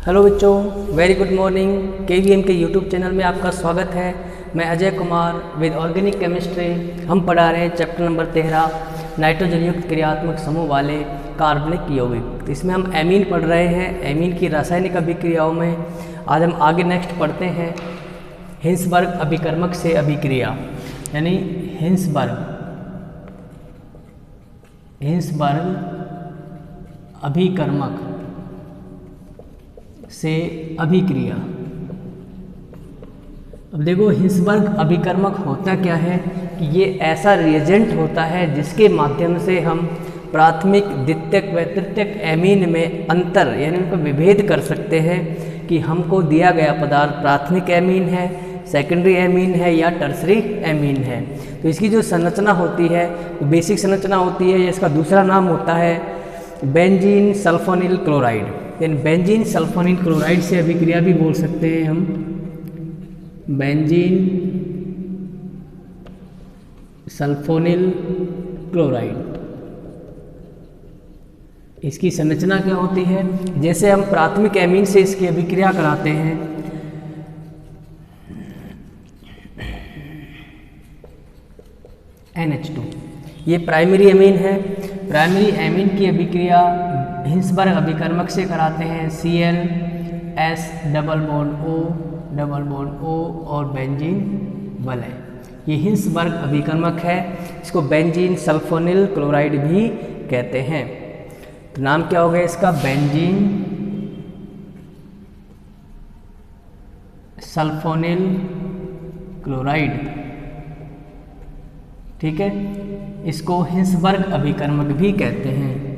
Hello बच्चों, very good morning. KVM के YouTube channel में आपका स्वागत है। मैं Ajay Kumar with organic chemistry. हम पढ़ा रहे हैं चैप्टर नंबर 13 नाइट्रोजन युक्त क्रियात्मक समूह वाले कार्बनिक यौगिक। तो इसमें हम एमीन पढ़ रहे हैं। एमीन की रासायनिक अभिक्रियाओं में आज हम आगे नेक्स्ट पढ़ते हैं हिंसबर्ग अभिकर्मक से अभिक्रिया, यानी हिंसबर्ग अभिकर्मक से अभिक्रिया। अब देखो, हिंसबर्ग अभिकर्मक होता क्या है कि ये ऐसा रिएजेंट होता है जिसके माध्यम से हम प्राथमिक, द्वितीयक व तृतीयक एमीन में अंतर यानी उनका विभेद कर सकते हैं कि हमको दिया गया पदार्थ प्राथमिक एमीन है, सेकेंडरी एमीन है या टर्सरी एमीन है। तो इसकी जो संरचना होती है वो बेसिक संरचना होती है। इसका दूसरा नाम होता है बेंजीन सल्फोनिल क्लोराइड, यानी बेंजीन सल्फोनिल क्लोराइड से अभिक्रिया भी बोल सकते हैं हम। बेंजीन सल्फोनिल क्लोराइड, इसकी संरचना क्या होती है? जैसे हम प्राथमिक एमीन से इसकी अभिक्रिया कराते हैं, NH2, ये प्राइमरी एमीन है। प्राइमरी एमीन की अभिक्रिया हिंसबर्ग अभिकर्मक से कराते हैं। Cl S double bond O और बेंजीन वलय, ये हिंसबर्ग अभिकर्मक है। इसको बेंजीन सल्फोनिल क्लोराइड भी कहते हैं। तो नाम क्या हो गया इसका? बेंजीन सल्फोनिल क्लोराइड, ठीक है। इसको हिंसबर्ग अभिकर्मक भी कहते हैं,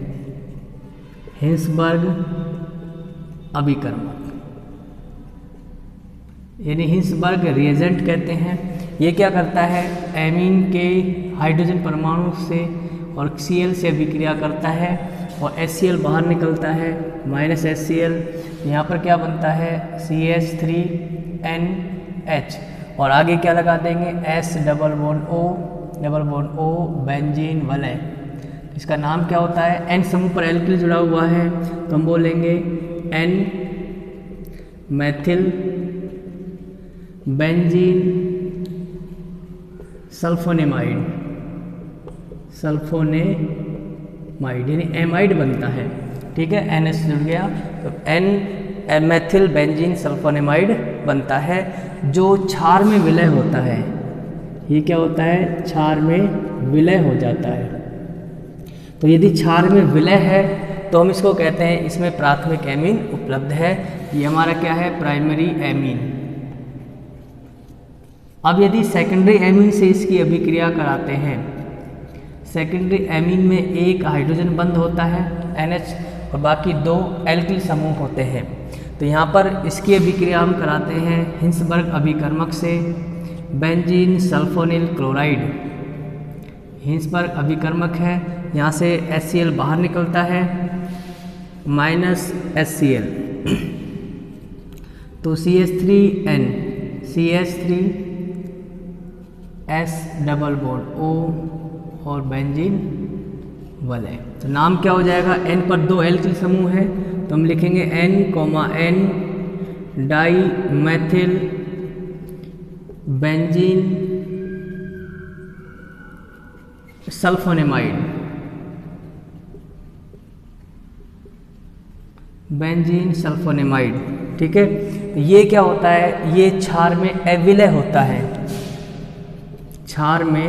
हिंसबर्ग अभिकर्मक, यानी हिंसबर्ग रिएजेंट कहते हैं। ये क्या करता है? एमीन के हाइड्रोजन परमाणु से और Cl से अभिक्रिया करता है और HCl बाहर निकलता है, -HCl। यहाँ पर क्या बनता है? CH3NH, और आगे क्या लगा देंगे? S double bond O benzene वलय। इसका नाम क्या होता है? N समूह पर एल्किल जुड़ा हुआ है तो हम बोलेंगे N मैथिल बेंजीन सल्फोनेमाइड, यानी एमाइड बनता है, ठीक है। NH जुड़ गया तो N मैथिल बेंजीन सल्फोनेमाइड बनता है, जो क्षार में विलय होता है। ये क्या होता है? क्षार में विलय हो जाता है। तो यदि क्षार में विलय है तो हम इसको कहते हैं इसमें प्राथमिक एमीन उपलब्ध है। ये हमारा क्या है? Primary amine. अब यदि सेकेंडरी एमीन से इसकी अभिक्रिया कराते हैं, सेकेंडरी एमीन में एक हाइड्रोजन बंध होता है NH और बाकी 2 एल्किल समूह होते हैं। तो यहाँ पर इसकी अभिक्रिया हम कराते हैं हिंसबर्ग अभिकर्मक से बेंजीन सल्फोनिल क्लोराइड। हिंसबर्ग अभिकर्मक है, यहाँ से HCl बाहर निकलता है, -HCl, तो CH3N CH3S double bond O और बेंजीन वलय। तो नाम क्या हो जाएगा? N पर 2 एल्किल समूह है तो हम लिखेंगे N, N dimethyl benzene sulphonamide, ठीक है। तो ये क्या होता है? ये क्षार में अविलय होता है, क्षार में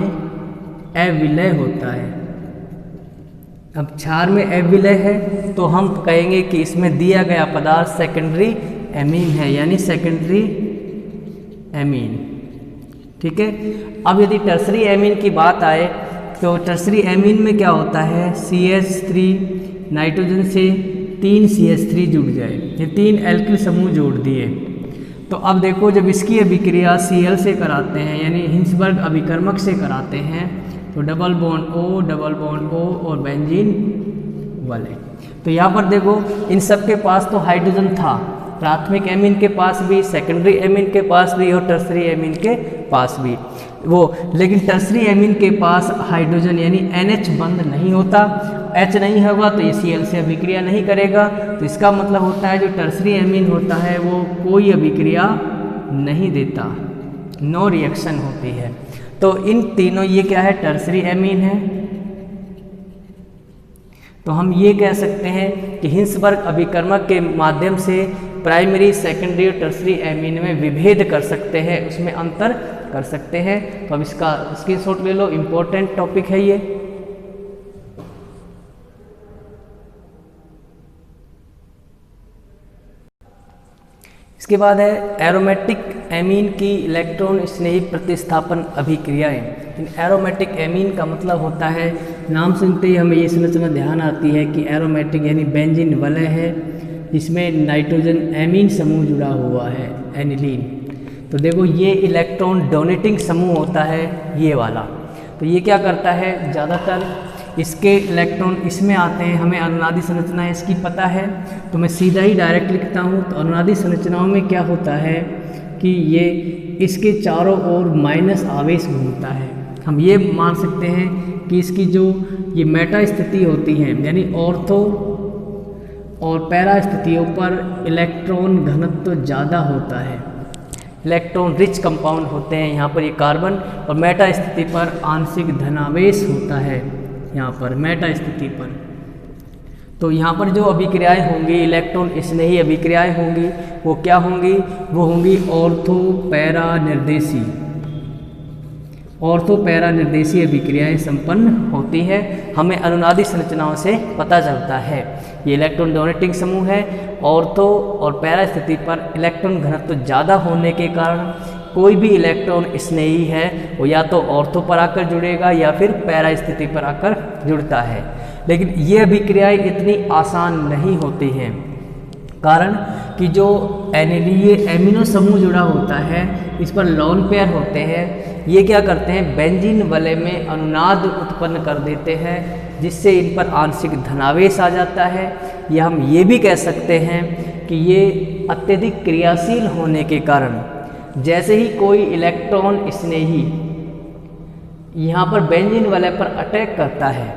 अविलय होता है। अब क्षार में अविलय है तो हम कहेंगे कि इसमें दिया गया पदार्थ सेकेंडरी एमीन है, यानी सेकेंडरी एमीन, ठीक है। अब यदि टर्सरी एमीन की बात आए तो टर्सरी एमीन में क्या होता है? CH3 नाइट्रोजन से 3 CH3 जुड़ जाए, ये 3 एल्किल समूह जोड़ दिए। तो अब देखो, जब इसकी अभिक्रिया Cl से कराते हैं यानी हिंसबर्ग अभिकर्मक से कराते हैं तो डबल बॉन्ड O और बेंजीन वलय। तो यहाँ पर देखो, इन सब के पास तो हाइड्रोजन था, प्राथमिक एमीन के पास भी, सेकेंडरी एमीन के पास भी और टर्सरी एमीन के पास भी लेकिन टर्सरी एमीन के पास हाइड्रोजन यानी NH बंध नहीं होता। H नहीं होगा तो ये Cl से अभिक्रिया नहीं करेगा। तो इसका मतलब होता है जो टर्सरी एमीन होता है वो कोई अभिक्रिया नहीं देता, नो रिएक्शन होती है। तो इन तीनों, ये क्या है, टर्सरी एमीन है। तो हम ये कह सकते हैं कि हिंसबर्ग अभिकर्मक के माध्यम से प्राइमरी, सेकेंडरी और टर्सरी एमीन में विभेद कर सकते हैं, उसमें अंतर कर सकते हैं। तो अब इसका स्क्रीनशॉट ले लो, इम्पोर्टेंट टॉपिक है ये। इसके बाद है एरोमेटिक एमीन की इलेक्ट्रॉन स्नेही प्रतिस्थापन अभिक्रियाएं। इन एरोमेटिक एमीन का मतलब होता है, नाम सुनते ही हमें ये संरचना ध्यान आती है कि एरोमेटिक यानी बेंजीन वलय है जिसमें नाइट्रोजन एमीन समूह जुड़ा हुआ है, एनिलीन। तो देखो ये इलेक्ट्रॉन डोनेटिंग समूह होता है ये वाला। तो ये क्या करता है, ज़्यादातर इसके इलेक्ट्रॉन इसमें आते हैं। हमें अनुनादी संरचना इसकी पता है तो मैं सीधा ही डायरेक्ट लिखता हूँ। तो अनुनादी संरचनाओं में क्या होता है कि ये इसके चारों ओर माइनस आवेश घूमता है। हम ये मान सकते हैं कि इसकी जो ये मेटा स्थिति होती है यानी ऑर्थो और पैरा स्थितियों पर इलेक्ट्रॉन घनत्व ज़्यादा होता है, इलेक्ट्रॉन रिच कंपाउंड होते हैं यहाँ पर ये कार्बन, और मेटा स्थिति पर आंशिक धनावेश होता है यहाँ पर मेटा स्थिति पर। तो यहाँ पर जो अभिक्रियाएं होंगी, इलेक्ट्रॉन स्नेही अभिक्रियाएं होंगी, वो क्या होंगी, वो होंगी ऑर्थो पैरा निर्देशी। ऑर्थो पैरा निर्देशीय अभिक्रियाएं संपन्न होती है, हमें अनुनादी संरचनाओं से पता चलता है। ये इलेक्ट्रॉन डोनेटिंग समूह है, ऑर्थो और पैरा स्थिति पर इलेक्ट्रॉन घनत्व ज़्यादा होने के कारण कोई भी इलेक्ट्रॉन स्नेही है वो या तो ऑर्थो पर आकर जुड़ेगा या फिर पैरा स्थिति पर आकर जुड़ता है। लेकिन ये अभिक्रियाएं इतनी आसान नहीं होती हैं, कारण कि जो एनिलीय एमिनो समूह जुड़ा होता है इस पर लोन पेयर होते हैं। ये क्या करते हैं, बेंजीन वलय में अनुनाद उत्पन्न कर देते हैं जिससे इन पर आंशिक धनावेश आ जाता है। या हम ये भी कह सकते हैं कि ये अत्यधिक क्रियाशील होने के कारण जैसे ही कोई इलेक्ट्रॉन स्नेही यहाँ पर बेंजीन वलय पर अटैक करता है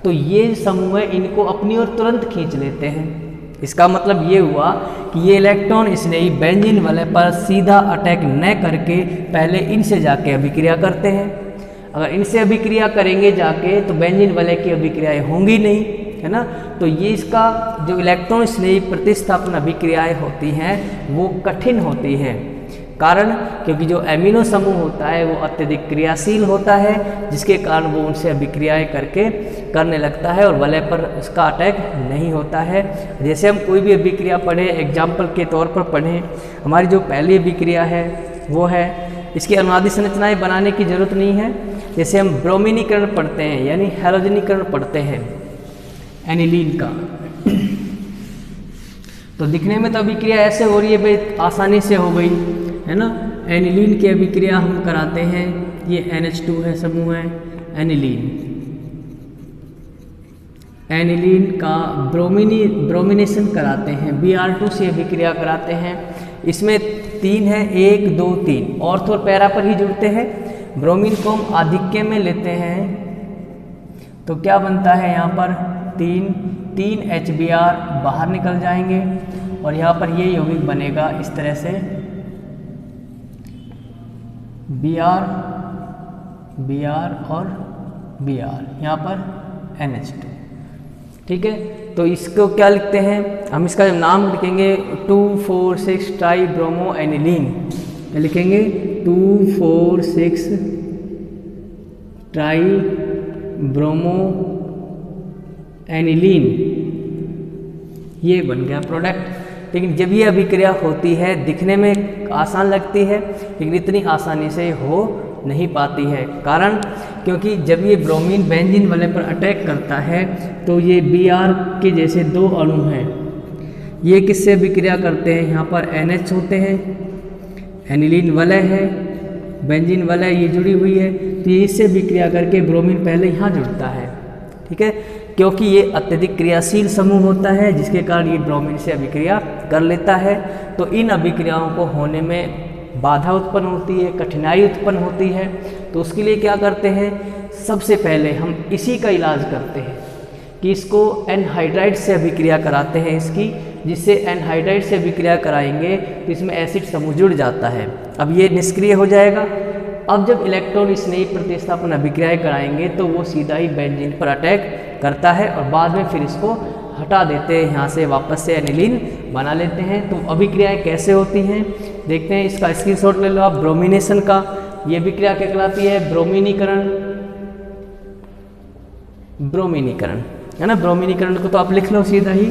तो ये समूह इनको अपनी ओर तुरंत खींच लेते हैं। इसका मतलब ये हुआ कि ये इलेक्ट्रॉन स्नेही बेंजीन वलय पर सीधा अटैक न करके पहले इनसे जाके अभिक्रिया करते हैं। अगर इनसे अभिक्रिया करेंगे जाके तो बेंजीन वलय की अभिक्रियाएं होंगी नहीं, है ना। तो ये इसका जो इलेक्ट्रॉन स्नेही प्रतिस्थापन अभिक्रियाएं होती हैं वो कठिन होती हैं, कारण क्योंकि जो एमिनो समूह होता है वो अत्यधिक क्रियाशील होता है जिसके कारण वो उनसे अभिक्रियाएं करने लगता है और वलय पर उसका अटैक नहीं होता है। जैसे हम कोई भी अभिक्रिया पढ़ें, एग्जाम्पल के तौर पर पढ़ें, हमारी जो पहली अभिक्रिया है वो है, इसकी अनुनादी संरचनाएं बनाने की जरूरत नहीं है। जैसे हम ब्रोमीनीकरण पढ़ते हैं यानी हैलोजनीकरण पढ़ते हैं एनिलीन का, तो दिखने में तो अभिक्रिया ऐसे हो रही है भाई, आसानी से हो गई, है ना। एनिलीन की अभिक्रिया हम कराते हैं, ये NH2 है समूह है एनिलीन। एनिलीन का ब्रोमिनेशन कराते हैं, Br2 से अभिक्रिया कराते हैं। इसमें 3 है, 1 2 3 ऑर्थो और पैरा पर ही जुड़ते हैं। ब्रोमीन को हम आधिक्य में लेते हैं तो क्या बनता है यहाँ पर 3 HBr बाहर निकल जाएंगे और यहाँ पर ये यौगिक बनेगा इस तरह से Br और Br, यहाँ पर NH2, ठीक है। तो इसको क्या लिखते हैं हम, इसका जब नाम लिखेंगे 2,4,6 ट्राई ब्रोमो एनिलीन, क्या लिखेंगे 2,4,6 ट्राई ब्रोमो एनिलीन, ये बन गया प्रोडक्ट। लेकिन जब ये अभिक्रिया होती है दिखने में आसान लगती है लेकिन इतनी आसानी से हो नहीं पाती है, कारण क्योंकि जब ये ब्रोमीन बेंजीन वलय पर अटैक करता है तो ये Br के जैसे 2 अणु हैं, ये किससे अभिक्रिया करते हैं, यहाँ पर NH होते हैं, एनिलीन वलय है, बेंजीन वलय ये जुड़ी हुई है, तो ये इससे अभिक्रिया करके ब्रोमीन पहले यहाँ जुड़ता है, ठीक है। क्योंकि ये अत्यधिक क्रियाशील समूह होता है जिसके कारण ये ब्रोमीन से अभिक्रिया कर लेता है। तो इन अभिक्रियाओं को होने में बाधा उत्पन्न होती है, कठिनाई उत्पन्न होती है। तो उसके लिए क्या करते हैं, सबसे पहले हम इसी का इलाज करते हैं। कि इसको एनहाइड्राइड से अभिक्रिया कराते हैं इसकी, जिससे एनहाइड्राइड से अभिक्रिया कराएंगे तो इसमें एसिड समूह जुड़ जाता है। अब ये निष्क्रिय हो जाएगा। अब जब इलेक्ट्रॉन इस नई प्रतिस्थापन अभिक्रियाएं कराएंगे तो वो सीधा ही बेंजीन पर अटैक करता है और बाद में फिर इसको हटा देते हैं, यहाँ से वापस से एनिलीन बना लेते हैं। तो अभिक्रियाएं कैसे होती हैं देखते हैं, इसका स्क्रीनशॉट ले लो आप ब्रोमिनेशन का। ये अभिक्रिया क्या कहलाती है? ब्रोमीनीकरण। ब्रोमीनीकरण है ना, ब्रोमीनीकरण को तो आप लिख लो सीधा ही।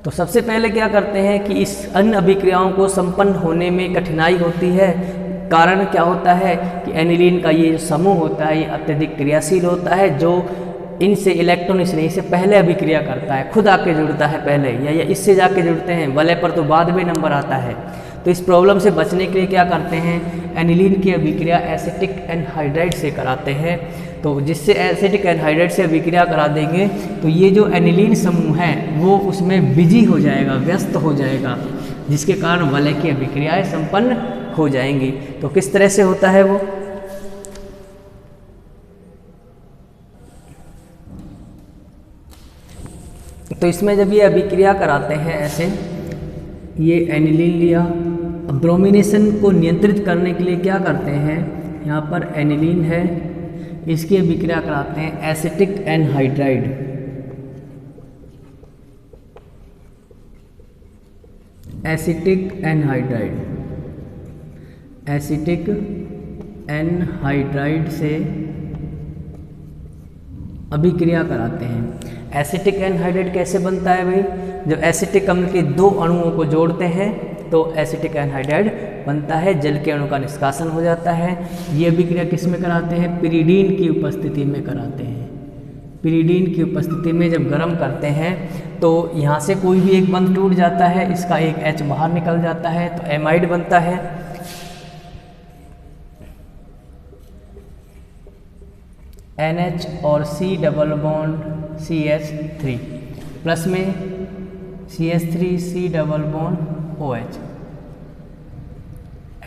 तो सबसे पहले क्या करते हैं कि इस अन्य अभिक्रियाओं को संपन्न होने में कठिनाई होती है। कारण क्या होता है कि एनिलीन का ये समूह होता है ये अत्यधिक क्रियाशील होता है, जो इनसे इलेक्ट्रॉन इसने इससे पहले अभिक्रिया करता है, खुद आके जुड़ता है पहले, या इससे जाके जुड़ते हैं, वलय पर तो बाद में नंबर आता है। तो इस प्रॉब्लम से बचने के लिए क्या करते हैं, एनिलीन की अभिक्रिया एसिटिक एनहाइड्राइड से कराते हैं। तो जिससे एसिटिक एनहाइड्राइड से अभिक्रिया करा देंगे तो ये जो एनिलीन समूह है वो उसमें बिजी हो जाएगा, व्यस्त हो जाएगा, जिसके कारण वलय की अभिक्रियाएं संपन्न हो जाएंगी। तो किस तरह से होता है वो, तो इसमें जब ये अभिक्रिया कराते हैं ऐसे, ये एनिलीन लिया, अब ब्रोमिनेशन को नियंत्रित करने के लिए क्या करते हैं, यहाँ पर एनिलीन है, इसकी अभिक्रिया कराते हैं acetic anhydride. Acetic anhydride, acetic anhydride से अभिक्रिया कराते हैं। एसिटिक एनहाइड्राइड कैसे बनता है भाई, जब एसिटिक अम्ल के दो अणुओं को जोड़ते हैं तो एसिटिक एनहाइड्राइड बनता है, जल के अणु का निष्कासन हो जाता है। ये अभिक्रिया किस में कराते हैं, पिरीडीन की उपस्थिति में कराते हैं। पिरीडीन की उपस्थिति में जब गर्म करते हैं तो यहाँ से कोई भी एक बंध टूट जाता है, इसका एक H बाहर निकल जाता है तो एमाइड बनता है। NH और C double bond CH3 plus में CH3 C double bond OH,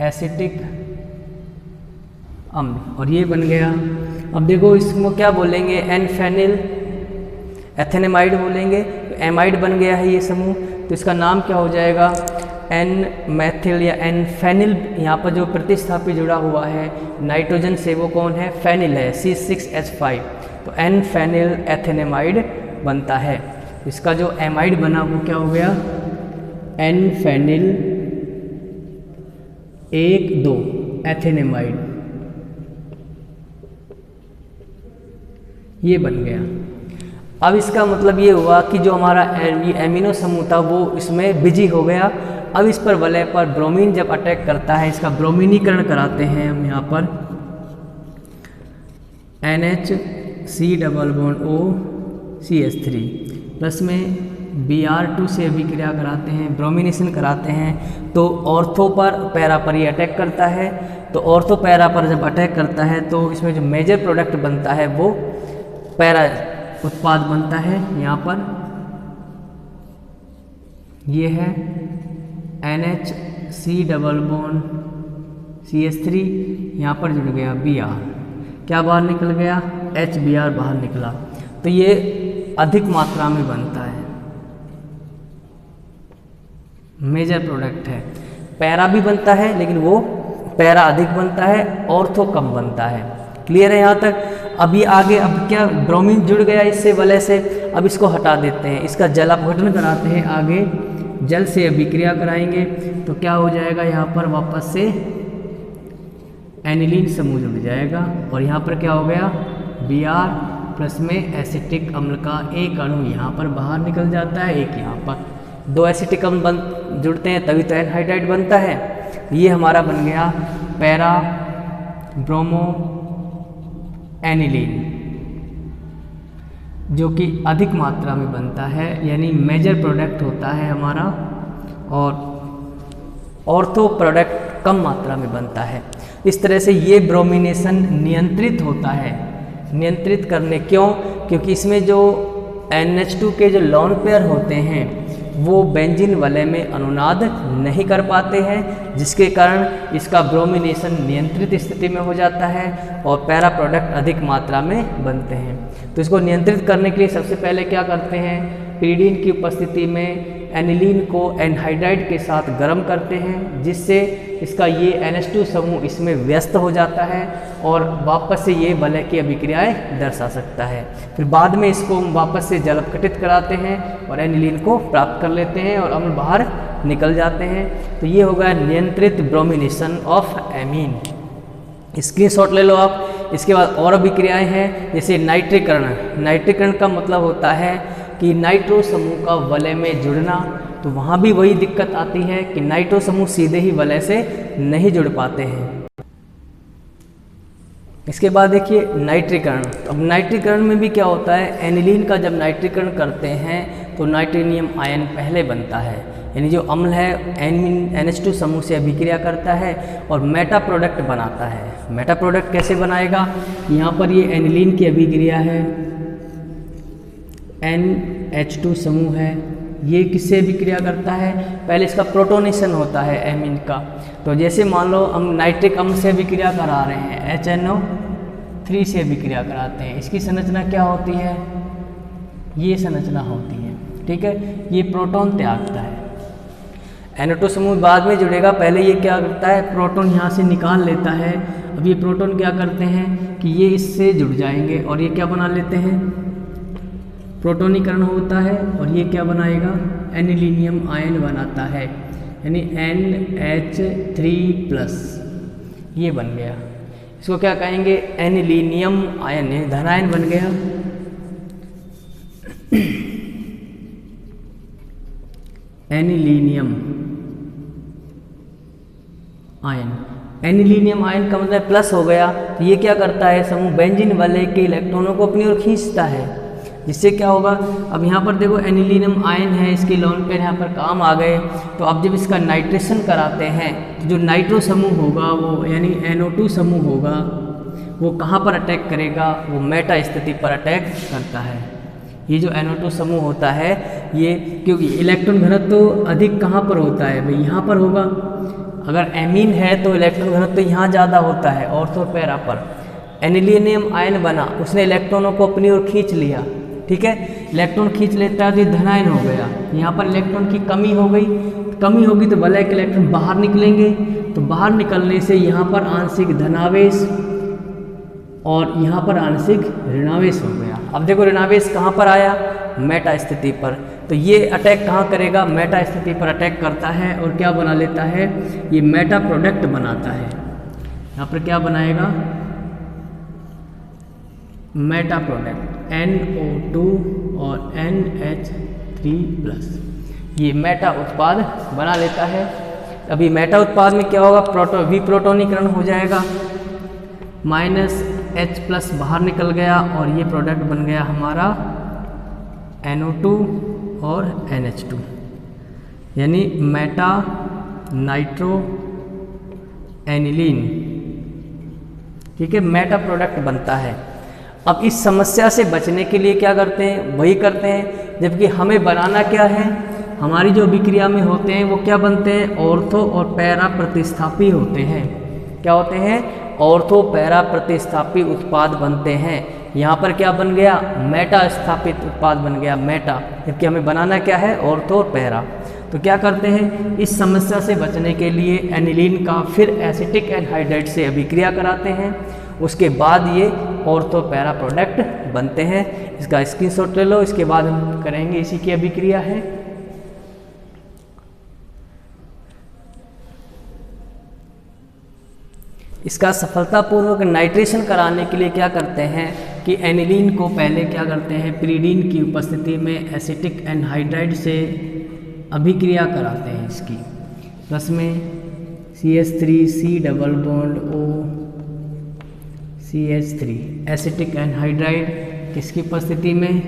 acetic अम्ल, और ये बन गया। अब देखो इसको क्या बोलेंगे, एन फेनिल एथेनेमाइड बोलेंगे। तो एमाइड बन गया है ये समूह, तो इसका नाम क्या हो जाएगा, एन मैथिल या एन फेनिल। यहाँ पर जो प्रतिस्थापी जुड़ा हुआ है नाइट्रोजन से वो कौन है, फेनिल है, C6H5। तो एन फेनिल एथेनेमाइड बनता है। इसका जो एमाइड बना वो क्या हो गया, एन फेनिल 1,2 एथेनेमाइड, ये बन गया। अब इसका मतलब ये हुआ कि जो हमारा एमिनो समूह था वो इसमें बिजी हो गया। अब इस पर वलय पर ब्रोमीन जब अटैक करता है, इसका ब्रोमीनीकरण कराते हैं हम यहाँ पर, NH C double bond O CH3 plus में Br2 से अभिक्रिया कराते हैं, ब्रोमिनेशन कराते हैं। तो ऑर्थो पर पैरा पर ये अटैक करता है। तो ऑर्थो पैरा पर जब अटैक करता है तो इसमें जो मेजर प्रोडक्ट बनता है वो पैरा उत्पाद बनता है। यहाँ पर ये है NH C double bond CH3, यहाँ पर जुड़ गया Br, क्या बाहर निकल गया, HBr बाहर निकला। तो ये अधिक मात्रा में बनता है, मेजर प्रोडक्ट है। पैरा भी बनता है लेकिन वो पैरा अधिक बनता है, ऑर्थो कम बनता है। क्लियर है यहाँ तक। अभी आगे अब क्या, ब्रोमीन जुड़ गया इससे वलय से, अब इसको हटा देते हैं, इसका जल अपघटन कराते हैं, आगे जल से अभिक्रिया कराएंगे तो क्या हो जाएगा, यहाँ पर वापस से एनिलीन समूह जुड़ जाएगा और यहाँ पर क्या हो गया, Br प्लस में एसिटिक अम्ल का एक अणु यहाँ पर बाहर निकल जाता है, एक यहाँ पर, दो एसिटिक अम्ल जुड़ते हैं तभी तो एनहाइड्राइड बनता है। ये हमारा बन गया पैरा ब्रोमो एनिलीन, जो कि अधिक मात्रा में बनता है, यानी मेजर प्रोडक्ट होता है हमारा, और ऑर्थो प्रोडक्ट कम मात्रा में बनता है। इस तरह से ये ब्रोमिनेशन नियंत्रित होता है। नियंत्रित करने क्यों, क्योंकि इसमें जो NH2 के जो लोन पेयर होते हैं वो बेंजीन वलय में अनुनाद नहीं कर पाते हैं, जिसके कारण इसका ब्रोमिनेशन नियंत्रित स्थिति में हो जाता है और पैरा प्रोडक्ट अधिक मात्रा में बनते हैं। तो इसको नियंत्रित करने के लिए सबसे पहले क्या करते हैं, पिरीडीन की उपस्थिति में एनिलीन को एनहाइड्राइड के साथ गर्म करते हैं, जिससे इसका ये NH2 समूह इसमें व्यस्त हो जाता है और वापस से ये वलय की अभिक्रियाएं दर्शा सकता है। फिर बाद में इसको वापस से जल अपघटित कराते हैं और एनिलीन को प्राप्त कर लेते हैं और अम्ल बाहर निकल जाते हैं। तो ये हो गया नियंत्रित ब्रोमिनेशन ऑफ एमीन। स्क्रीनशॉट ले लो आप। इसके बाद और अभिक्रियाएं हैं, जैसे नाइट्रीकरण। नाइट्रीकरण का मतलब होता है कि नाइट्रो समूह का वलय में जुड़ना। तो वहाँ भी वही दिक्कत आती है कि नाइट्रो समूह सीधे ही वलय से नहीं जुड़ पाते हैं। इसके बाद देखिए नाइट्रीकरण। अब नाइट्रीकरण में भी क्या होता है, एनिलीन का जब नाइट्रीकरण करते हैं तो नाइट्रोनियम आयन पहले बनता है, यानी जो अम्ल है NH2 समूह से अभिक्रिया करता है और मेटा प्रोडक्ट बनाता है। मेटा प्रोडक्ट कैसे बनाएगा, यहाँ पर ये एनिलीन की अभिक्रिया है, NH2 समूह है, ये किससे अभिक्रिया करता है, पहले इसका प्रोटोनेशन होता है एमीन का। तो जैसे मान लो हम नाइट्रिक अम्ल से अभिक्रिया करा रहे हैं, HNO3 से अभिक्रिया कराते हैं, इसकी संरचना क्या होती है, ये संरचना होती है, ठीक है। ये प्रोटॉन त्यागता है, NO2 समूह बाद में जुड़ेगा, पहले ये क्या करता है, प्रोटॉन यहाँ से निकाल लेता है। अब ये प्रोटॉन क्या करते हैं कि ये इससे जुड़ जाएंगे और ये क्या बना लेते हैं, प्रोटोनीकरण होता है और ये क्या बनाएगा, एनिलीनियम आयन बनाता है, यानी NH3+, ये बन गया। इसको क्या कहेंगे, एनिलीनियम आयन, धनायन बन गया। एनिलीनियम आयन, एनिलीनियम आयन का मतलब प्लस हो गया। तो ये क्या करता है, समूह बेंजीन वलय के इलेक्ट्रॉनों को अपनी ओर खींचता है, जिससे क्या होगा, अब यहाँ पर देखो एनिलीनियम आयन है, इसके लोन पेयर यहाँ पर काम आ गए। तो अब जब इसका नाइट्रेशन कराते हैं तो जो नाइट्रो समूह होगा वो यानी NO2 समूह होगा, वो कहाँ पर अटैक करेगा, वो मेटा स्थिति पर अटैक करता है। ये जो NO2 समूह होता है ये, क्योंकि इलेक्ट्रॉन घनत्व तो अधिक कहाँ पर होता है भाई, यहाँ पर होगा। अगर एमीन है तो इलेक्ट्रॉन घनत्व तो यहाँ ज़्यादा होता है ऑर्थो पैरा पर। एनिलीनियम आयन बना, उसने इलेक्ट्रॉनों को अपनी ओर खींच लिया, ठीक है। इलेक्ट्रॉन खींच लेता है तो ये धनायन हो गया। यहाँ पर इलेक्ट्रॉन की कमी हो गई, कमी होगी तो वलय के इलेक्ट्रॉन बाहर निकलेंगे। तो बाहर निकलने से यहाँ पर आंशिक धनावेश और यहाँ पर आंशिक ऋणावेश हो गया। अब देखो ऋणावेश कहाँ पर आया, मेटा स्थिति पर। तो ये अटैक कहाँ करेगा, मेटा स्थिति पर अटैक करता है और क्या बना लेता है, ये मेटा प्रोडक्ट बनाता है। यहाँ पर क्या बनाएगा, मेटा प्रोडक्ट NO2 और NH3+, ये मेटा उत्पाद बना लेता है। अभी मेटा उत्पाद में क्या होगा, विप्रोटोनीकरण हो जाएगा, -H+ बाहर निकल गया और ये प्रोडक्ट बन गया हमारा NO2 और NH2, यानी मेटा नाइट्रो एनिलीन, ठीक है, मेटा प्रोडक्ट बनता है। अब इस समस्या से बचने के लिए क्या करते हैं, वही करते हैं, जबकि हमें बनाना क्या है, हमारी जो अभिक्रिया में होते हैं वो क्या बनते हैं, ऑर्थो और पैरा प्रतिस्थापी होते हैं। क्या होते हैं, ऑर्थो पैरा प्रतिस्थापी उत्पाद बनते हैं। यहाँ पर क्या बन गया, मेटा स्थापित उत्पाद बन गया, मेटा, जबकि हमें बनाना क्या है, ऑर्थो और पैरा। तो क्या करते हैं, इस समस्या से बचने के लिए एनिलीन का फिर एसिटिक एनहाइड्राइड से अभिक्रिया कराते हैं, उसके बाद ये ऑर्थो पैरा प्रोडक्ट बनते हैं। इसका स्क्रीनशॉट ले लो, इसके बाद हम करेंगे इसी की अभिक्रिया है। इसका सफलतापूर्वक नाइट्रेशन कराने के लिए क्या करते हैं कि एनिलीन को पहले क्या करते हैं, पिरीडीन की उपस्थिति में एसिटिक एनहाइड्राइड से अभिक्रिया कराते हैं। इसकी प्लस में CH3 CH3 एसिटिक एनहाइड्राइड किसकी उपस्थिति में,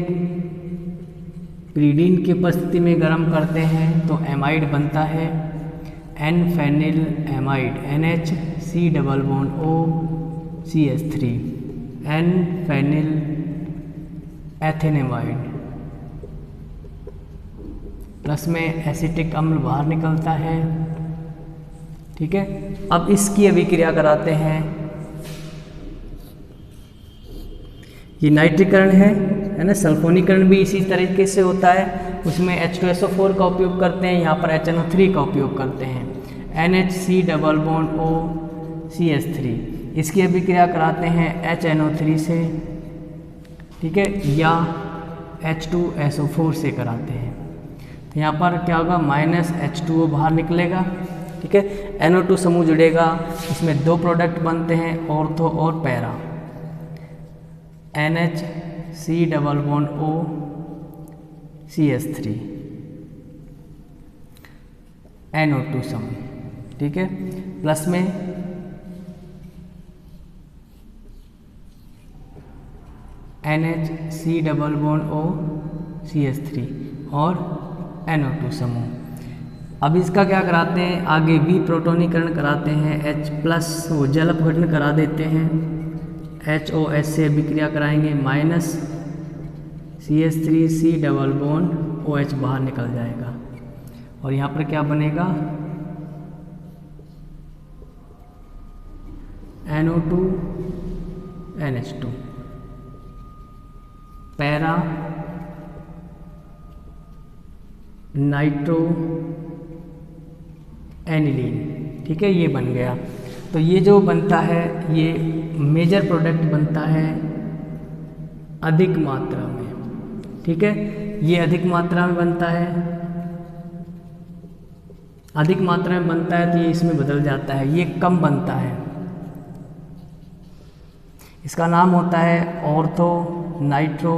पिरीडीन की उपस्थिति में गर्म करते हैं तो एमाइड बनता है, N-फेनिल एमाइड, NHC≡OCH3, N-फेनिल एथेनेमाइड, प्लस में एसिटिक अम्ल बाहर निकलता है। ठीक है, अब इसकी अभिक्रिया कराते हैं। ये नाइट्रीकरण है ना, सल्फोनीकरण भी इसी तरीके से होता है। उसमें H2SO4 का उपयोग करते हैं, यहाँ पर HNO3 का उपयोग करते हैं। NHC डबल बॉन्ड OCH3, इसकी अभिक्रिया कराते हैं HNO3 से, ठीक है, या H2SO4 से कराते हैं। तो यहाँ पर क्या होगा, -H2O बाहर निकलेगा। ठीक है, NO2 समूह जुड़ेगा, इसमें दो प्रोडक्ट बनते हैं, ऑर्थो और para. NHC double bond OCH3 NO2 समूह। ठीक है, प्लस में NHC डबल बॉन्ड OCH3 और NO2 समूह। अब इसका क्या कराते हैं, आगे भी प्रोटोनीकरण कराते हैं, H+ वो जल अपघटन करा देते हैं, HOH से अभिक्रिया कराएंगे, -CH3C डबल बॉन्ड OH बाहर निकल जाएगा और यहाँ पर क्या बनेगा, NO2 NH2 para nitro aniline. ठीक है, ये बन गया। तो ये जो बनता है ये मेजर प्रोडक्ट बनता है अधिक मात्रा में। ठीक है, ये अधिक मात्रा में बनता है, अधिक मात्रा में बनता है तो ये इसमें बदल जाता है, ये कम बनता है। इसका नाम होता है ऑर्थो नाइट्रो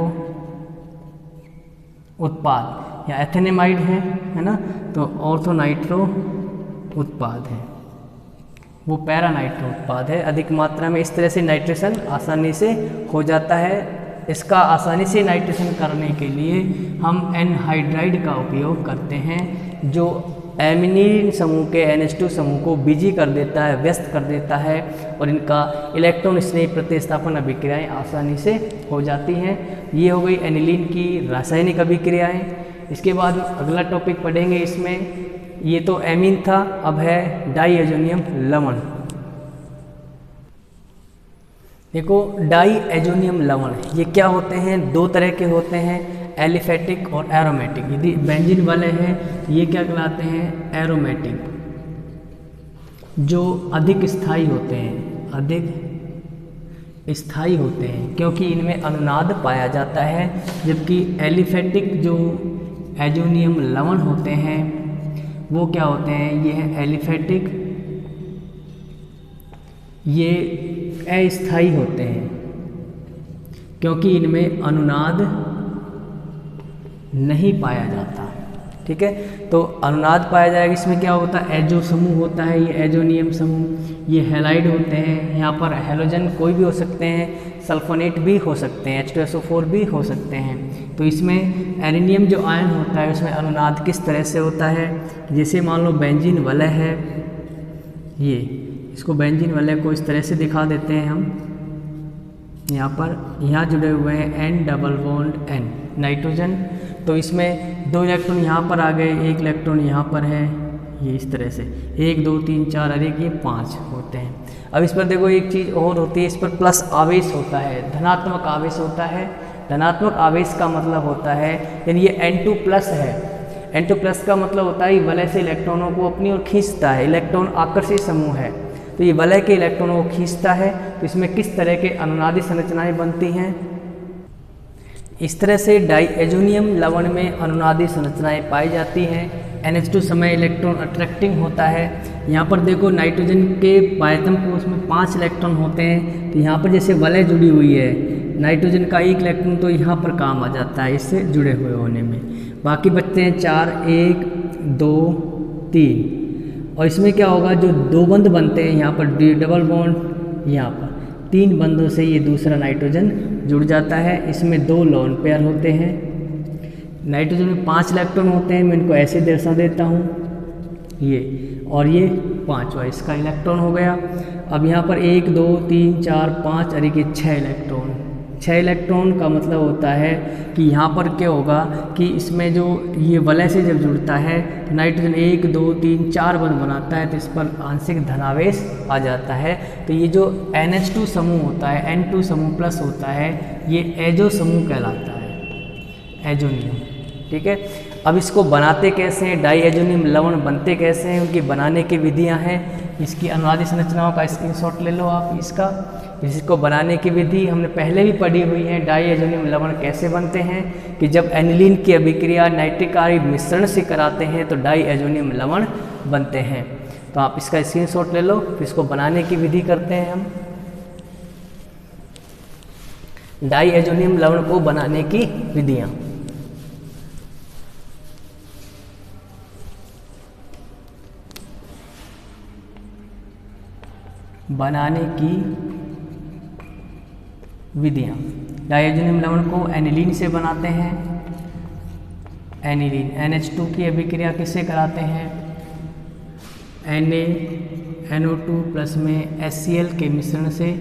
उत्पाद, या एथेनेमाइड है ना, तो ऑर्थो नाइट्रो उत्पाद है, वो पैरा नाइट्रो उत्पाद है। अधिक मात्रा में इस तरह से नाइट्रेशन आसानी से हो जाता है। इसका आसानी से नाइट्रेशन करने के लिए हम एनहाइड्राइड का उपयोग करते हैं, जो एमिनीन समूह के NH2 समूह को बिजी कर देता है, व्यस्त कर देता है, और इनका इलेक्ट्रॉन स्नेह प्रतिस्थापन अभिक्रियाएं आसानी से हो जाती हैं। ये हो गई एनिलीन की रासायनिक अभिक्रियाएं। इसके बाद अगला टॉपिक पढ़ेंगे इसमें, ये तो एमीन था, अब है डाईएजोनियम लवण। देखो, डाईएजोनियम लवण ये क्या होते हैं, दो तरह के होते हैं, एलिफेटिक और एरोमेटिक। यदि बेंजीन वाले हैं ये क्या कहलाते हैं, एरोमेटिक, जो अधिक स्थायी होते हैं, अधिक स्थायी होते हैं क्योंकि इनमें अनुनाद पाया जाता है। जबकि एलिफेटिक जो एजोनियम लवण होते हैं वो क्या होते हैं, ये है एलिफेटिक, ये अस्थायी होते हैं क्योंकि इनमें अनुनाद नहीं पाया जाता। ठीक है, तो अनुनाद पाया जाएगा, इसमें क्या होता है, एजो समूह होता है, ये एजोनियम समूह, ये हैलाइड होते हैं। यहाँ पर हैलोजन कोई भी हो सकते हैं, सल्फोनेट भी हो सकते हैं, H2SO4 भी हो सकते हैं। तो इसमें एरिनियम जो आयन होता है उसमें अनुनाद किस तरह से होता है, जैसे मान लो बेंजीन वलय है, ये इसको बेंजीन वलय को इस तरह से दिखा देते हैं हम, यहाँ पर यहाँ जुड़े हुए हैं N double bond N nitrogen, तो इसमें दो इलेक्ट्रॉन यहाँ पर आ गए, एक इलेक्ट्रॉन यहाँ पर है, ये इस तरह से 1 2 3 4 और एक ये 5 होते हैं। अब इस पर देखो एक चीज़ और होती है, इस पर प्लस आवेश होता है, धनात्मक आवेश होता है। धनात्मक आवेश का मतलब होता है, यानी ये N2 प्लस है, N2 प्लस का मतलब होता है वलय से इलेक्ट्रॉनों को अपनी ओर खींचता है, इलेक्ट्रॉन आकर्षित समूह है, तो ये वलय के इलेक्ट्रॉनों को खींचता है। तो इसमें किस तरह के अनुनादी संरचनाएं बनती हैं, इस तरह से डाईएजोनियम लवण में अनुनादी संरचनाएं पाई जाती हैं। NH2 समय इलेक्ट्रॉन अट्रैक्टिंग होता है। यहाँ पर देखो नाइट्रोजन के पायतम कोश में 5 इलेक्ट्रॉन होते हैं, तो यहाँ पर जैसे वलय जुड़ी हुई है, नाइट्रोजन का एक इलेक्ट्रॉन तो यहाँ पर काम आ जाता है इससे जुड़े हुए होने में, बाकी बचते हैं 4 1 2 3। और इसमें क्या होगा, जो दो बंध बनते हैं यहाँ पर डबल बॉन्ड, यहाँ पर 3 बंधों से ये दूसरा नाइट्रोजन जुड़ जाता है। इसमें 2 लोन पेयर होते हैं। नाइट्रोजन में 5 इलेक्ट्रॉन होते हैं, मैं इनको ऐसे दर्शा देता हूँ, ये और ये 5वां इसका इलेक्ट्रॉन हो गया। अब यहाँ पर 1 2 3 4 5 और एक 6 इलेक्ट्रॉन, 6 इलेक्ट्रॉन का मतलब होता है कि यहाँ पर क्या होगा कि इसमें जो ये वलय से जब जुड़ता है तो नाइट्रोजन 1 2 3 4 बंध बनाता है, तो इस पर आंशिक धनावेश आ जाता है। तो ये जो NH2 समूह होता है, N2 समूह प्लस होता है, ये एजो समूह कहलाता है, एजोनियम। ठीक है, अब इसको बनाते कैसे हैं, डाई एजोनियम लवण बनते कैसे हैं, उनकी बनाने की विधियाँ हैं। इसकी अनुवादित संरचनाओं का स्क्रीनशॉट ले लो आप इसका। इसको बनाने की विधि हमने पहले भी पढ़ी हुई है। डाई एजोनियम लवण कैसे बनते हैं कि जब एनिलीन की अभिक्रिया नाइट्रिक आयन मिश्रण से कराते हैं तो डाई एजोनियम लवण बनते हैं। तो आप इसका स्क्रीनशॉट ले लो, फिर इसको बनाने की विधि करते हैं हम। डाई एजोनियम लवण को बनाने की विधियाँ, बनाने की विधियाँ। डाइएजोनियम लवण को एनिलीन से बनाते हैं। एनिलीन NH2 की अभिक्रिया किससे कराते हैं, NaNO2 प्लस में HCl के मिश्रण से,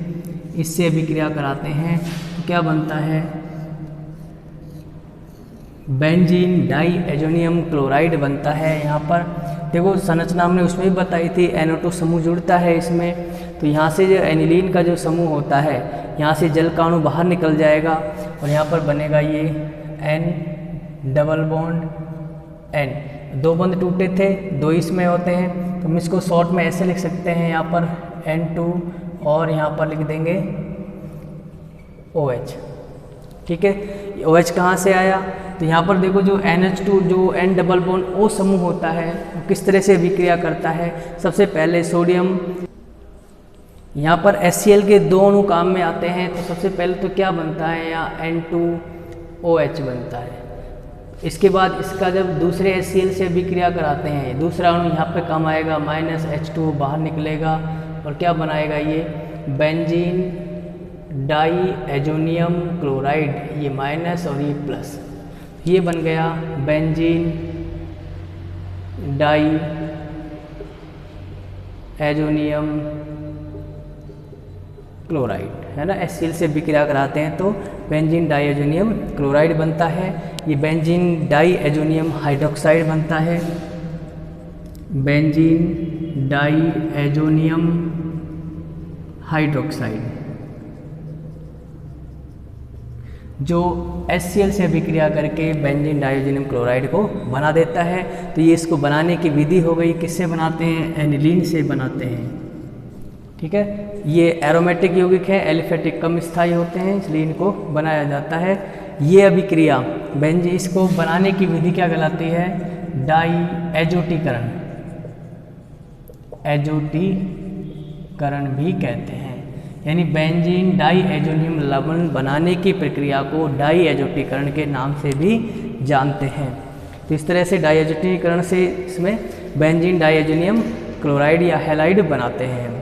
इससे अभिक्रिया कराते हैं। तो क्या बनता है, बेंजीन डाई एजोनियम क्लोराइड बनता है। यहाँ पर देखो संरचना हमने उसमें भी बताई थी, NO2 समूह जुड़ता है इसमें, तो यहाँ से जो एनिलीन का जो समूह होता है, यहाँ से जल का अणु बाहर निकल जाएगा और यहाँ पर बनेगा ये N डबल बॉन्ड N। 2 बंध टूटे थे, 2 इसमें होते हैं, तो हम इसको शॉर्ट में ऐसे लिख सकते हैं, यहाँ पर N2 और यहाँ पर लिख देंगे OH। ठीक है, OH कहाँ से आया, तो यहाँ पर देखो जो NH2 जो N डबल बॉन्ड O समूह होता है वो किस तरह से अभिक्रिया करता है। सबसे पहले सोडियम, यहाँ पर HCl के 2 अणु काम में आते हैं, तो सबसे पहले तो क्या बनता है, यहाँ N2OH बनता है। इसके बाद इसका जब दूसरे HCl से अभिक्रिया कराते हैं, दूसरा अणु यहाँ पे काम आएगा, -H2O बाहर निकलेगा और क्या बनाएगा ये बेंजीन डाई एजोनियम क्लोराइड, ये माइनस और ये प्लस, ये बन गया बेंजीन डाई एजोनियम क्लोराइड, है ना। HCl से अभिक्रिया कराते हैं तो बेंजीन डाई एजोनियम क्लोराइड बनता है। ये बेंजीन डाई एजोनियम हाइड्रोक्साइड बनता है, बेंजीन डाई एजोनियम हाइड्रोक्साइड, जो HCl से अभिक्रिया करके बेंजीन डाइएजोनियम क्लोराइड को बना देता है। तो ये इसको बनाने की विधि हो गई, किससे बनाते हैं, एनिलीन से बनाते हैं। ठीक है, ये एरोमेटिक यौगिक है, एलिफेटिक कम स्थायी होते हैं, इसलिए इनको बनाया जाता है। ये अभिक्रिया बेंजीन, इसको बनाने की विधि क्या कहलाती है, डाई एजोटीकरण, एजोटीकरण भी कहते हैं। यानी बेंजीन डाई एजोनियम लवण बनाने की प्रक्रिया को डाई एजोटीकरण के नाम से भी जानते हैं। तो इस तरह से डाई एजोटीकरण से इसमें बेंजीन डाई एजोनियम क्लोराइड या हैलाइड बनाते हैं।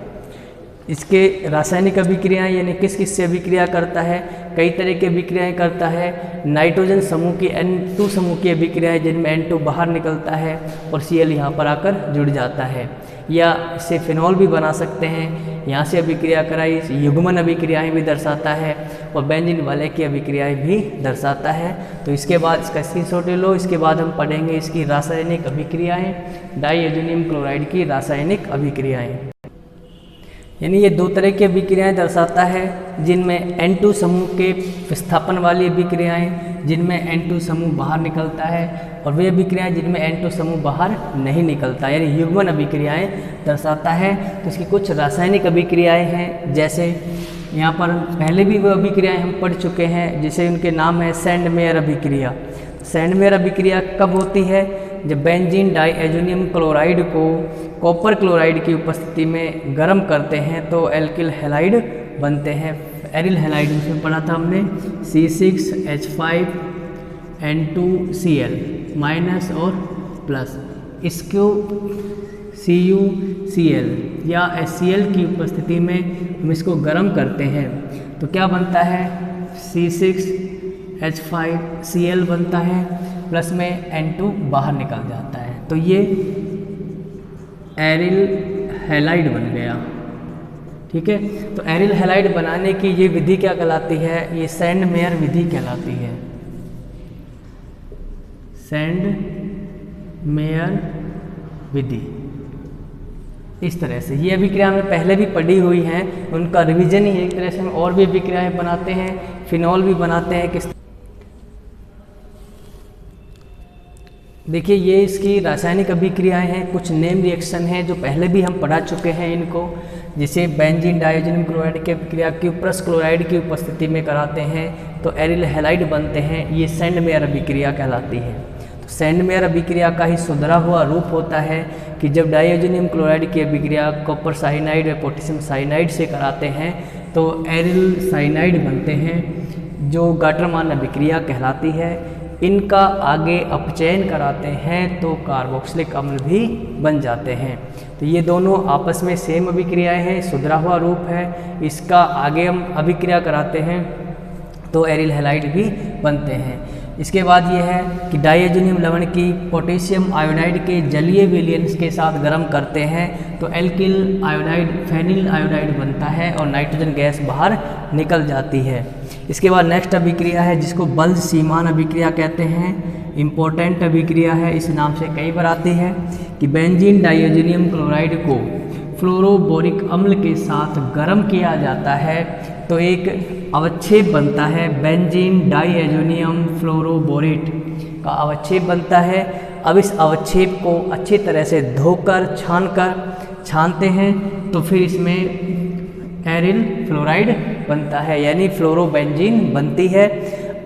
इसके रासायनिक अभिक्रियाएं यानी किस किस से अभिक्रिया करता है, कई तरह की अभिक्रियाएं करता है। नाइट्रोजन समूह की N2 समूह की अभिक्रियाएं जिनमें N2 बाहर निकलता है और Cl यहाँ पर आकर जुड़ जाता है, या इससे फिनॉल भी बना सकते हैं। यहाँ से अभिक्रिया कराई युग्मन अभिक्रियाएं भी दर्शाता है और बेंजीन वाले की अभिक्रियाएं भी दर्शाता है। तो इसके बाद इसका स्क्रीनशॉट ले लो। इसके बाद हम पढ़ेंगे इसकी रासायनिक अभिक्रियाएं, डाई एजोनियम क्लोराइड की रासायनिक अभिक्रियाएं। यानी ये 2 तरह की अभिक्रियाएं दर्शाता है, जिनमें N2 समूह के विस्थापन वाली अभिक्रियाएं, जिनमें N2 समूह बाहर निकलता है, और वे अभिक्रियाएं जिनमें N2 समूह बाहर नहीं निकलता, यानी युग्मन अभिक्रियाएं दर्शाता है। तो इसकी कुछ रासायनिक अभिक्रियाएं हैं, जैसे यहाँ पर पहले भी वो अभिक्रियाएं हम पढ़ चुके हैं, जैसे उनके नाम है सैंडमेयर अभिक्रिया। सैंडमेयर अभिक्रिया कब होती है, जब बेंजीन डाई एजोनियम क्लोराइड को कॉपर क्लोराइड की उपस्थिति में गर्म करते हैं तो एल्किल हैलाइड बनते हैं। एरिल हैलाइड उसमें पढ़ा था हमने, C6H5N2Cl माइनस और प्लस, इसको CuCl या HCl की उपस्थिति में हम इसको गर्म करते हैं तो क्या बनता है, C6H5Cl बनता है, प्लस में N2 बाहर निकल जाता है। तो ये एरिल हैलाइड बन गया। ठीक है। तो एरिल हैलाइड बनाने की ये विधि क्या कहलाती है? ये सैंड मेयर विधि कहलाती है, सैंड मेयर विधि। इस तरह से ये अभिक्रिया में पहले भी पढ़ी हुई हैं, उनका रिवीजन ही एक तरह से हम और भी अभिक्रियाएं बनाते हैं, फिनॉल भी बनाते हैं। किस देखिए ये इसकी रासायनिक अभिक्रियाएं हैं, कुछ नेम रिएक्शन हैं जो पहले भी हम पढ़ा चुके हैं इनको, जैसे बेंजीन डाइऑक्सिनियम क्लोराइड की अभिक्रिया क्यूप्रस क्लोराइड की उपस्थिति में कराते हैं तो एरिल हैलाइड बनते हैं, ये सैंड मेयर अभिक्रिया कहलाती है। तो सैंड मेयर अभिक्रिया का ही सुधरा हुआ रूप होता है कि जब डाइऑक्सिनियम क्लोराइड की अभिक्रिया कॉपर साइनाइड व पोटेशियम साइनाइड से कराते हैं तो एरिल साइनाइड बनते हैं, जो गाटरमान अभिक्रिया कहलाती है। इनका आगे अपचयन कराते हैं तो कार्बोक्सिलिक अम्ल भी बन जाते हैं। तो ये दोनों आपस में सेम अभिक्रियाएं हैं, सुधरा हुआ रूप है। इसका आगे हम अभिक्रिया कराते हैं तो एरिल हैलाइड भी बनते हैं। इसके बाद ये है कि डाइऑक्सिनियम लवण की पोटेशियम आयोडाइड के जलीय विलयन के साथ गर्म करते हैं तो एल्किल आयोडाइड फेनिल आयोडाइड बनता है और नाइट्रोजन गैस बाहर निकल जाती है। इसके बाद नेक्स्ट अभिक्रिया है जिसको बल्ज सीमान अभिक्रिया कहते हैं, इम्पोर्टेंट अभिक्रिया है, इस नाम से कई बार आती है कि बेंजीन डाइऑक्सिनियम क्लोराइड को फ्लोरोबोरिक अम्ल के साथ गर्म किया जाता है तो एक अवक्षेप बनता है, बेंजीन डाइऑक्सिनियम फ्लोरोबोरेट का अवक्षेप बनता है। अब इस अवक्षेप को अच्छी तरह से धोकर छानते हैं तो फिर इसमें एरिल फ्लोराइड बनता है, यानी फ्लोरोबेंजीन बनती है।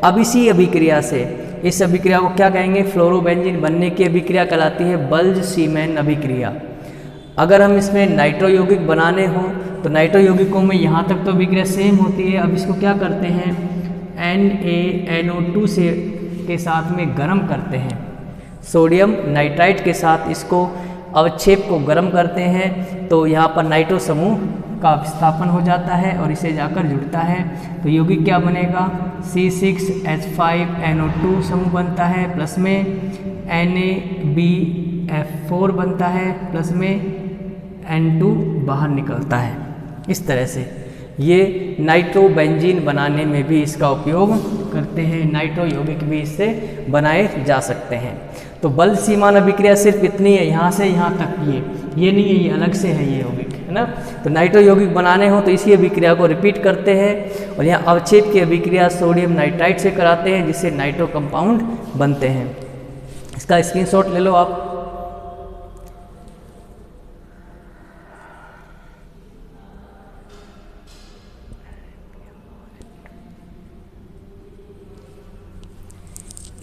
अब इसी अभिक्रिया से, इस अभिक्रिया को क्या कहेंगे? फ्लोरोबेंजीन बनने की अभिक्रिया कहलाती है बल्ज सीमेन अभिक्रिया। अगर हम इसमें नाइट्रो यौगिक बनाने हों तो नाइट्रो यौगिकों में यहाँ तक तो अभिक्रिया सेम होती है। अब इसको क्या करते हैं? NaNO2 से के साथ में गर्म करते हैं, सोडियम नाइट्राइट के साथ इसको अवक्षेप को गर्म करते हैं तो यहाँ पर नाइट्रो समूह का विस्थापन हो जाता है और इसे जाकर जुड़ता है तो यौगिक क्या बनेगा? C6H5NO2 समूह बनता है, प्लस में NaBF4 बनता है, प्लस में N2 बाहर निकलता है। इस तरह से ये नाइट्रोबेंजीन बनाने में भी इसका उपयोग करते हैं, नाइट्रो यौगिक भी इससे बनाए जा सकते हैं। तो बल्ज सीमान अभिक्रिया सिर्फ इतनी है, यहाँ से यहाँ तक, ये नहीं है, ये अलग से है ये यौगिक, है ना। तो नाइट्रो यौगिक बनाने हो तो इसी अभिक्रिया को रिपीट करते हैं और यहाँ अवक्षेप की अभिक्रिया सोडियम नाइट्राइट से कराते हैं जिससे नाइट्रो कंपाउंड बनते हैं। इसका स्क्रीनशॉट ले लो आप।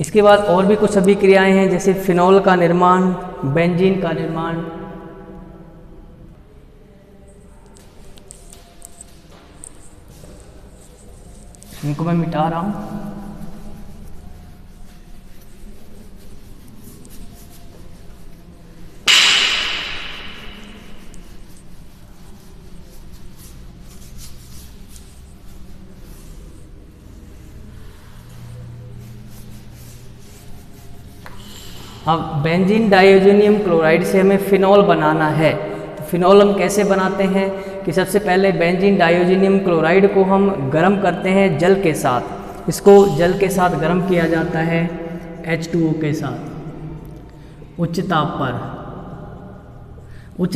इसके बाद और भी कुछ अभिक्रियाएं हैं जैसे फिनॉल का निर्माण, बेंजीन का निर्माण। इनको मैं मिटा रहा हूं। अब बेंजीन डाइऑक्सिनियम क्लोराइड से हमें फिनॉल बनाना है। तो फिनॉल हम कैसे बनाते हैं कि सबसे पहले बेंजीन डाइऑक्सिनियम क्लोराइड को हम गर्म करते हैं जल के साथ। इसको जल के साथ गर्म किया जाता है H2O के साथ उच्च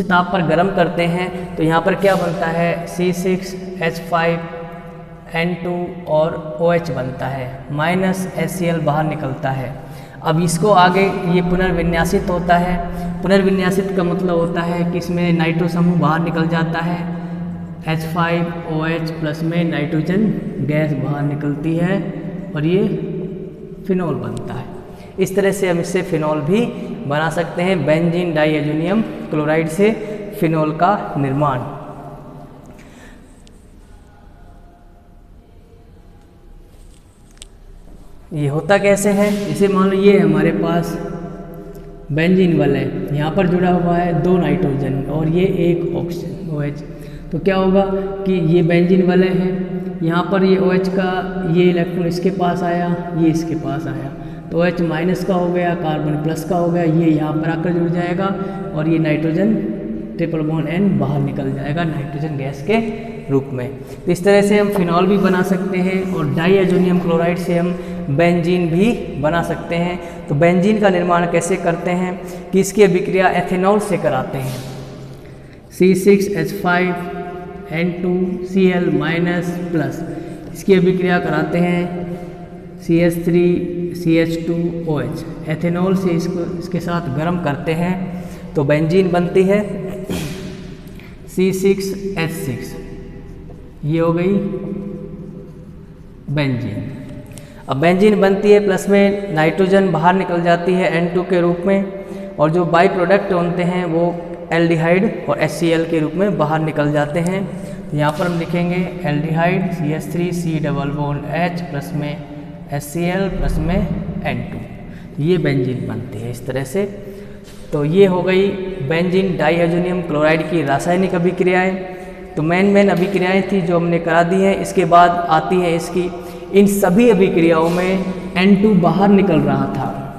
ताप पर गर्म करते हैं तो यहाँ पर क्या बनता है? C6H5N2 और OH बनता है, माइनस HCl बाहर निकलता है। अब इसको आगे ये पुनर्विन्यासित होता है। पुनर्विन्यासित का मतलब होता है कि इसमें नाइट्रो समूह बाहर निकल जाता है, H5OH प्लस में नाइट्रोजन गैस बाहर निकलती है और ये फिनॉल बनता है। इस तरह से हम इससे फिनॉल भी बना सकते हैं, बेंजीन डाइऑक्सिनियम क्लोराइड से फिनॉल का निर्माण। ये होता कैसे है? इसे मान लो ये हमारे पास बेंजीन वाला है, यहाँ पर जुड़ा हुआ है 2 नाइट्रोजन और ये एक ऑक्सीजन OH। तो क्या होगा कि ये बेंजीन वाले हैं, यहाँ पर ये OH का ये इलेक्ट्रॉन इसके पास आया, ये इसके पास आया, तो OH माइनस का हो गया, कार्बन प्लस का हो गया, ये यहाँ पर आकर जुड़ जाएगा और ये नाइट्रोजन ट्रिपल बॉन्ड N बाहर निकल जाएगा नाइट्रोजन गैस के रूप में। तो इस तरह से हम फिनॉल भी बना सकते हैं और डाईएजोनियम क्लोराइड से हम बेंजीन भी बना सकते हैं। तो बेंजीन का निर्माण कैसे करते हैं कि इसकी अभिक्रिया एथेनॉल से कराते हैं। C6H5N2Cl- इसकी अभिक्रिया कराते हैं CH3CH2OH, एथेनॉल से इसके साथ गर्म करते हैं तो बेंजीन बनती है C6H6, ये हो गई बेंजीन। अब बेंजीन बनती है, प्लस में नाइट्रोजन बाहर निकल जाती है N2 के रूप में, और जो बाई प्रोडक्ट होते हैं वो एल्डिहाइड और HCl के रूप में बाहर निकल जाते हैं। यहाँ पर हम लिखेंगे एल्डिहाइड CH3C+H प्लस में HCl प्लस में N2, ये बेंजीन बनती है इस तरह से। तो ये हो गई बेंजीन डाईएजोनियम क्लोराइड की रासायनिक अभिक्रियाएं। तो मेन अभिक्रियाएं थी जो हमने करा दी हैं। इसके बाद आती है इसकी, इन सभी अभिक्रियाओं में N2 बाहर निकल रहा था,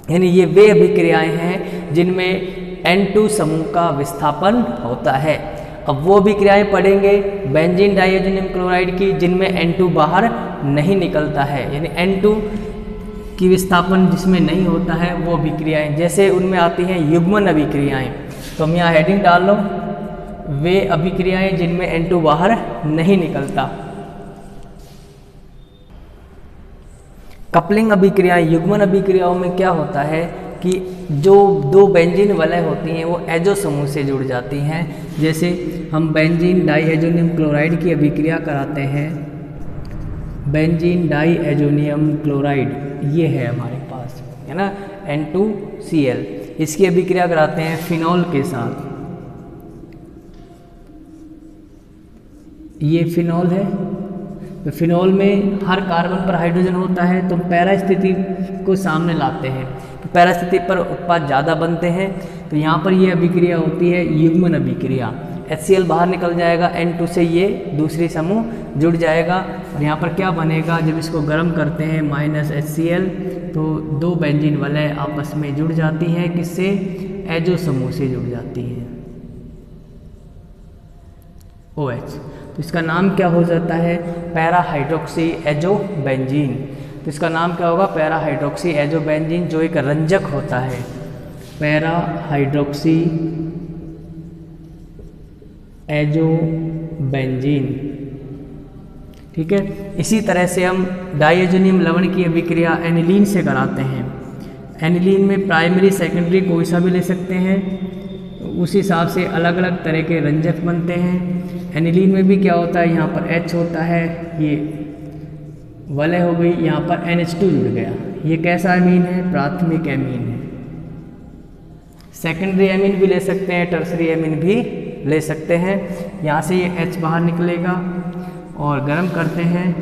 यानी ये वे अभिक्रियाएं हैं जिनमें N2 समूह का विस्थापन होता है। अब वो अभिक्रियाएं पढ़ेंगे बेंजीन डाईएजोनियम क्लोराइड की जिनमें N2 बाहर नहीं निकलता है, यानी N2 की विस्थापन जिसमें नहीं होता है वो अभिक्रियाएं, जैसे उनमें आती हैं युग्मन अभिक्रियाएं। तो हम यहाँ हेडिंग डाल लो, वे अभिक्रियाएं जिनमें N2 बाहर नहीं निकलता। कपलिंग अभिक्रियाएं, युग्मन अभिक्रियाओं में क्या होता है कि जो दो बेंजीन वलय होती हैं वो एजो समूह से जुड़ जाती हैं। जैसे हम बेंजीन डाईएजोनियम क्लोराइड की अभिक्रिया कराते हैं, बेंजीन डाईएजोनियम क्लोराइड ये है हमारे पास, है ना, N2Cl, इसकी अभिक्रिया कराते हैं फिनॉल के साथ, ये फिनॉल है। तो फिनॉल में हर कार्बन पर हाइड्रोजन होता है, तो पैरा स्थिति को सामने लाते हैं, तो पैरा स्थिति पर उत्पाद ज़्यादा बनते हैं। तो यहाँ पर ये अभिक्रिया होती है युग्मन अभिक्रिया, HCl बाहर निकल जाएगा, N2 से ये दूसरी समूह जुड़ जाएगा, और यहाँ पर क्या बनेगा जब इसको गर्म करते हैं -HCl, तो दो बेंजीन वलय आपस में जुड़ जाती हैं, किससे, एजो समूह से जुड़ जाती हैं, OH। तो इसका नाम क्या हो जाता है, पैरा हाइड्रोक्सी एजो बेंजीन। तो इसका नाम क्या होगा, पैरा हाइड्रोक्सी एजो बेंजीन, जो एक रंजक होता है, पैरा हाइड्रोक्सी एजो बेंजीन। ठीक है, इसी तरह से हम डाईएजोनियम लवण की अभिक्रिया एनिलीन से कराते हैं। एनिलीन में प्राइमरी सेकेंडरी कोई सा भी ले सकते हैं, उस हिसाब से अलग अलग तरह के रंजक बनते हैं। एनिलीन में भी क्या होता है, यहाँ पर H होता है, ये वलय हो गई, यहाँ पर NH2 जुड़ गया, ये कैसा एमीन है, प्राथमिक एमीन है। सेकेंडरी एमीन भी ले सकते हैं, टर्सरी एमीन भी ले सकते हैं। यहाँ से ये H बाहर निकलेगा और गर्म करते हैं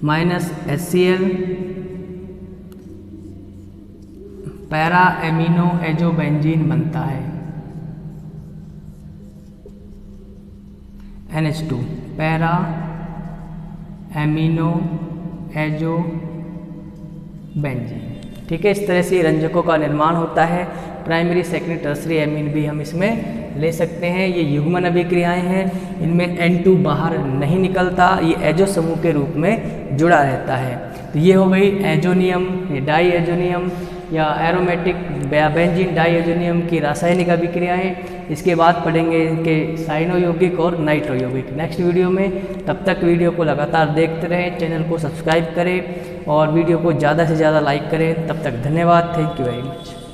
-HCl, para amino azo benzene बनता है, NH2, para amino azo benzene. ठीक है, इस तरह से रंजकों का निर्माण होता है। प्राइमरी सेकेंडरी टर्सरी एमीन भी हम इसमें ले सकते हैं। ये युग्मन अभिक्रियाएं हैं, इनमें N2 बाहर नहीं निकलता, ये एजो समूह के रूप में जुड़ा रहता है। तो ये हो गई एजोनियम, ये डाईएजोनियम या एरोमेटिक बेंजीन डाईएजोनियम की रासायनिक अभिक्रियाएं। इसके बाद पढ़ेंगे इनके साइनो यौगिक और नाइट्रो यौगिक नेक्स्ट वीडियो में। तब तक वीडियो को लगातार देखते रहें, चैनल को सब्सक्राइब करें और वीडियो को ज़्यादा से ज़्यादा लाइक करें। तब तक धन्यवाद, थैंक यू वेरी मच।